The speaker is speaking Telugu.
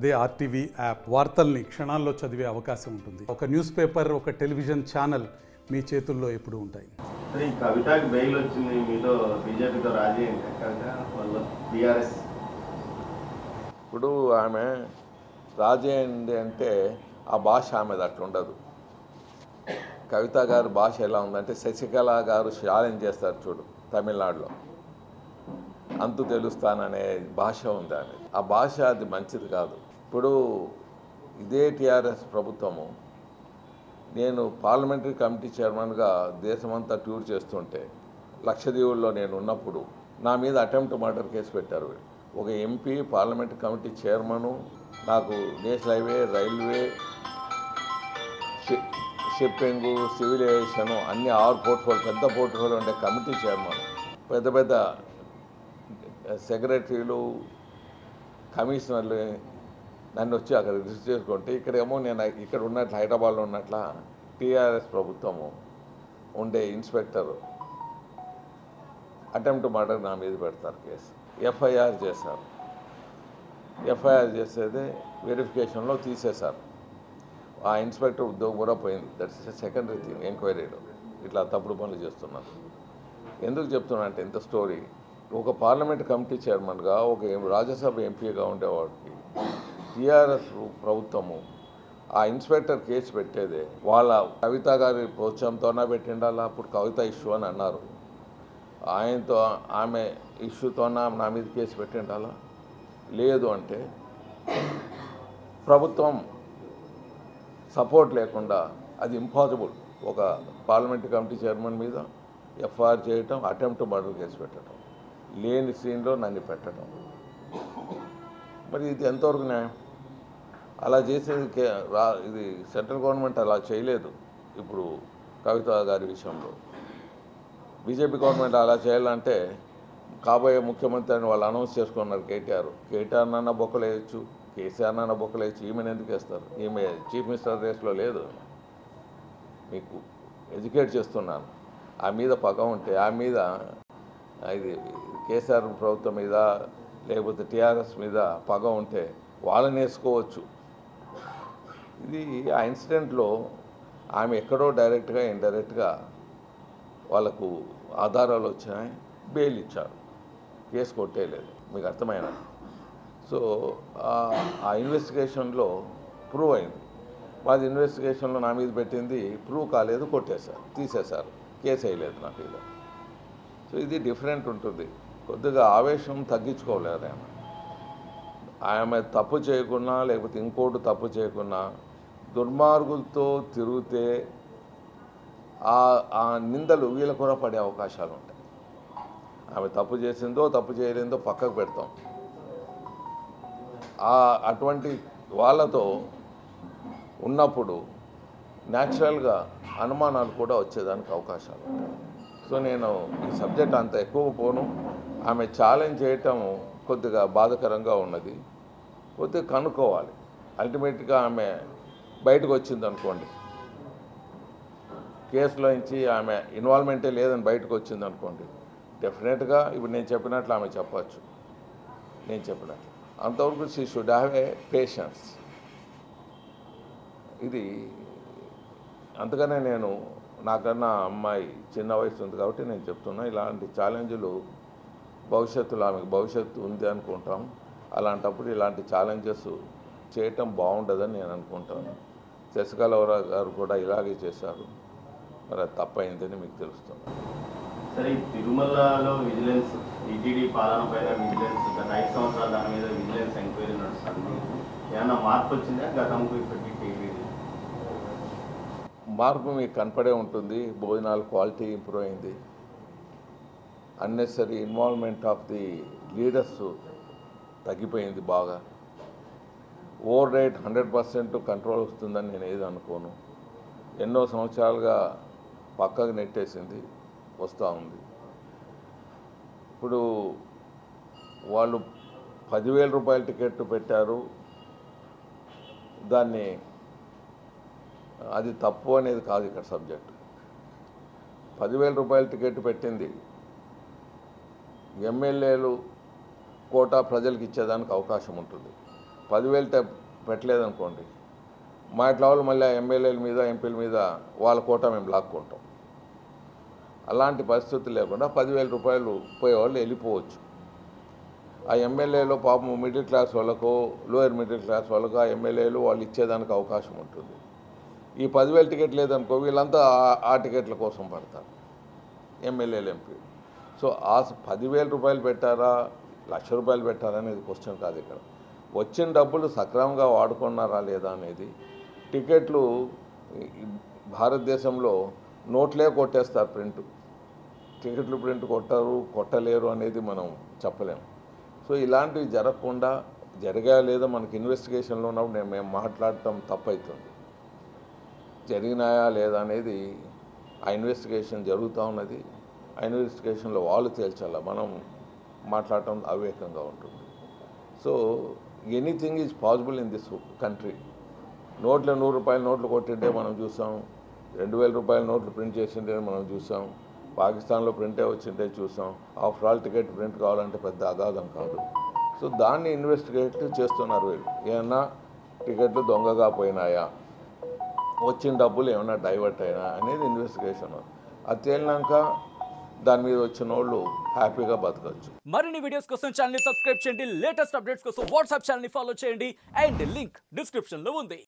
అదే ఆర్టీవీ యాప్ వార్తల్ని క్షణాల్లో చదివే అవకాశం ఉంటుంది. ఒక న్యూస్ పేపర్, ఒక టెలివిజన్ ఛానల్ మీ చేతుల్లో ఎప్పుడూ ఉంటాయి. ఈ కవితకి బెయిల్ వచ్చింది, మీతో బీజేపీతో రాజీ కవిత వాళ్ళు టీఆర్ఎస్. ఇప్పుడు ఆమె రాజీ అయింది అంటే ఆ భాష ఆమెది అట్లా ఉండదు. కవిత గారి భాష ఎలా ఉందంటే శశికళ గారు ఛాలెంజ్ చేస్తారు చూడు తమిళనాడులో, అంతు తెలుస్తాననే భాష ఉంది ఆమె. ఆ భాష అది మంచిది కాదు. ఇప్పుడు ఇదే టీఆర్ఎస్ ప్రభుత్వము, నేను పార్లమెంటరీ కమిటీ చైర్మన్గా దేశమంతా టూర్ చేస్తుంటే లక్షద్వీపుల్లో నేను ఉన్నప్పుడు నా మీద అటెంప్ట్ మర్డర్ కేసు పెట్టారు. ఒక ఎంపీ, పార్లమెంటరీ కమిటీ చైర్మను, నాకు national highway, railway, shipping, civil aviation అన్ని 6 పోర్ట్ఫోలియో, పెద్ద పోర్ట్ఫోలియో ఉండే కమిటీ చైర్మన్, పెద్ద పెద్ద సెక్రటరీలు, కమిషనర్లు నన్ను వచ్చి అక్కడ రిజిస్టర్ చేసుకుంటే, ఇక్కడేమో నేను ఇక్కడ ఉన్నట్లు హైదరాబాద్లో ఉన్నట్ల టీఆర్ఎస్ ప్రభుత్వము ఉండే ఇన్స్పెక్టర్ అటెంప్ట్ మర్డర్ నా మీద పెడతారు కేసు. ఎఫ్ఐఆర్ చేశారు. ఎఫ్ఐఆర్ చేసేదే వెరిఫికేషన్లో తీసేశారు. ఆ ఇన్స్పెక్టర్ ఉద్యోగం కూడా పోయింది. That's secondary thing. ఎంక్వైరీలో ఇట్లా తప్పుడు పనులు చేస్తున్నారు. ఎందుకు చెప్తున్నా అంటే ఇంత స్టోరీ, ఒక పార్లమెంట్ కమిటీ చైర్మన్గా, ఒక రాజ్యసభ ఎంపీగా ఉండేవాడికి టీఆర్ఎస్ ప్రభుత్వము ఆ ఇన్స్పెక్టర్ కేసు పెట్టేదే వాళ్ళ కవిత గారి ప్రోత్సాహంతోనే పెట్టిండాలా. అప్పుడు కవిత ఇష్యూ అని అన్నారు. ఆయనతో ఆమె ఇష్యూతోన నా మీద కేసు పెట్టిండాలా? లేదు అంటే ప్రభుత్వం సపోర్ట్ లేకుండా అది ఇంపాసిబుల్. ఒక పార్లమెంటరీ కమిటీ చైర్మన్ మీద ఎఫ్ఐఆర్ చేయటం, అటెంప్ట్ మర్డర్ కేసు పెట్టడం, లేని సీన్లో నన్ను పెట్టడం, మరి ఇది ఎంతవరకు న్యాయం? అలా చేసేది ఇది సెంట్రల్ గవర్నమెంట్ అలా చేయలేదు. ఇప్పుడు కవిత గారి విషయంలో బీజేపీ గవర్నమెంట్ అలా చేయాలంటే కాబోయే ముఖ్యమంత్రి అని వాళ్ళు అనౌన్స్ చేసుకున్నారు. కేటీఆర్ నన్న బొక్కలేయచ్చు, కేసీఆర్ నన్న బొక్కలేయచ్చు, ఈమెను ఎందుకు వేస్తారు? ఈమె చీఫ్ మినిస్టర్ రేస్లో లేదు. మీకు ఎడ్యుకేట్ చేస్తున్నాను. ఆ మీద పగ ఉంటే, ఆ మీద ఇది కేసీఆర్ ప్రభుత్వం మీద లేకపోతే టీఆర్ఎస్ మీద పగ ఉంటే వాళ్ళని వేసుకోవచ్చు. ఇది ఆ ఇన్సిడెంట్లో ఆమె ఎక్కడో డైరెక్ట్గా ఇండైరెక్ట్గా వాళ్ళకు ఆధారాలు వచ్చినాయి, బెయిల్ ఇచ్చారు, కేసు కొట్టేయలేదు. మీకు అర్థమైనా? సో ఆ ఇన్వెస్టిగేషన్లో ప్రూవ్ అయింది. మాది ఇన్వెస్టిగేషన్లో నా మీద పెట్టింది ప్రూవ్ కాలేదు, కొట్టేశారు, తీసేశారు, కేసు వేయలేదు నా మీద. సో ఇది డిఫరెంట్ ఉంటుంది. కొద్దిగా ఆవేశం తగ్గించుకోలేరు. ఆమె తప్పు చేయకున్నా లేకపోతే ఇంకోటి తప్పు చేయకున్నా దుర్మార్గులతో తిరిగితే ఆ నిందలు వీళ్ళ కూడా పడే అవకాశాలు ఉంటాయి. ఆమె తప్పు చేసిందో తప్పు చేయలేదో పక్కకు పెడతాం. అటువంటి వాళ్ళతో ఉన్నప్పుడు న్యాచురల్గా అనుమానాలు కూడా వచ్చేదానికి అవకాశాలు ఉంటాయి. సో నేను ఈ సబ్జెక్ట్ అంత ఎక్కువ పోను. ఆమె ఛాలెంజ్ చేయటం కొద్దిగా బాధాకరంగా ఉన్నది. కొద్దిగా కనుక్కోవాలి. అల్టిమేట్గా ఆమె బయటకు వచ్చింది అనుకోండి, కేసులో నుంచి ఆమె ఇన్వాల్వ్మెంటే లేదని బయటకు వచ్చింది అనుకోండి, డెఫినెట్గా ఇప్పుడు నేను చెప్పినట్లు ఆమె చెప్పచ్చు. నేను చెప్పినట్లు అంతవరకు she should have a patience. ఇది అందుకనే నేను, నాకన్నా అమ్మాయి చిన్న వయసు ఉంది కాబట్టి నేను చెప్తున్నా, ఇలాంటి ఛాలెంజ్లు భవిష్యత్తులో ఆమెకు భవిష్యత్తు ఉంది అనుకుంటాం. అలాంటప్పుడు ఇలాంటి ఛాలెంజెస్ చేయటం బాగుండదని నేను అనుకుంటాను. శశికళ గారు కూడా ఇలాగే చేశారు. మరి అది తప్పైందని మీకు తెలుస్తుంది. సరే, తిరుమలలో విజిలెన్స్, టీటీడీ పాలన పైన విజిలెన్స్ గత 5 సంవత్సరాలు దాని మీద విజిలెన్స్ ఎంక్వైరీ నడుస్తుంది. ఏమన్నా మార్పు వచ్చిందా గతంకు ఇప్పటికీ? మార్పు మీకు కనపడే ఉంటుంది. భోజనాల క్వాలిటీ ఇంప్రూవ్ అయింది. Unnecessary involvement of the leaders తగ్గిపోయింది బాగా. ఓవర్ రేట్ 100% కంట్రోల్ వస్తుందని నేను ఏది అనుకోను. ఎన్నో సంవత్సరాలుగా పక్కకు నెట్టేసింది, వస్తూ ఉంది. ఇప్పుడు వాళ్ళు 10,000 రూపాయల టికెట్ పెట్టారు. దాన్ని అది తప్పు అనేది కాదు ఇక్కడ సబ్జెక్ట్. 10,000 రూపాయల టికెట్ పెట్టింది ఎమ్మెల్యేలు కోటా ప్రజలకు ఇచ్చేదానికి అవకాశం ఉంటుంది. 10,000 పెట్టలేదనుకోండి, మా ఇట్లా వాళ్ళు మళ్ళీ ఎమ్మెల్యేల మీద ఎంపీల మీద వాళ్ళ కోట మేము లాక్కుంటాం. అలాంటి పరిస్థితి లేకుండా 10,000 రూపాయలు పోయేవాళ్ళు వెళ్ళిపోవచ్చు. ఆ ఎమ్మెల్యేలో పాపం మిడిల్ క్లాస్ వాళ్ళకు, లోయర్ మిడిల్ క్లాస్ వాళ్ళకు ఆ ఎమ్మెల్యేలు వాళ్ళు ఇచ్చేదానికి అవకాశం ఉంటుంది. ఈ 10,000 టికెట్ లేదనుకో, వీళ్ళంతా ఆ టికెట్ల కోసం పడతారు ఎమ్మెల్యేలు, ఎంపీ. సో ఆ 10,000 రూపాయలు పెట్టారా, ₹1,00,000 పెట్టారా అనేది క్వశ్చన్ కాదు. ఇక్కడ వచ్చిన డబ్బులు సక్రమంగా వాడుకున్నారా లేదా అనేది. టికెట్లు భారతదేశంలో నోట్లే కొట్టేస్తారు, టికెట్లు ప్రింట్ కొట్టలేరు అనేది మనం చెప్పలేము. సో ఇలాంటివి జరగకుండా, జరిగా లేదా మనకి ఇన్వెస్టిగేషన్లో ఉన్నప్పుడు మేము మాట్లాడటం తప్పవుతుంది. జరిగినాయా లేదా అనేది ఆ ఇన్వెస్టిగేషన్ జరుగుతూ ఉన్నది. ఆ ఇన్వెస్టిగేషన్లో వాళ్ళు తేల్చాల, మనం మాట్లాడటం అవివేకంగా ఉంటుంది. So anything is possible in this country. నోట్ల ₹100 నోట్లు కొట్టింటే మనం చూసాం, 2,000 రూపాయల నోట్లు ప్రింట్ చేసింటే మనం చూసాం, పాకిస్తాన్లో ప్రింటే వచ్చింటే చూసాం. ఆఫ్టర్ ఆల్ టికెట్ ప్రింట్ కావాలంటే పెద్ద అగాధం కాదు. సో దాన్ని ఇన్వెస్టిగేట్ చేస్తున్నారు వీళ్ళు. ఏమన్నా టికెట్లు దొంగగా పోయినాయా, వచ్చిన డబ్బులు ఏమైనా డైవర్ట్ అయినా అనేది ఇన్వెస్టిగేషన్. అది తేలినాక దాని మీద వచ్చిన వాళ్ళు హ్యాపీగా బతకచ్చు. మరిన్ని వీడియోస్ కోసం ఛానల్ ని సబ్స్క్రైబ్ చేయండి. లేటెస్ట్ అప్డేట్స్ కోసం వాట్సాప్ ఛానల్ ని ఫాలో చేయండి. అండ్ లింక్ డిస్క్రిప్షన్ లో ఉంది.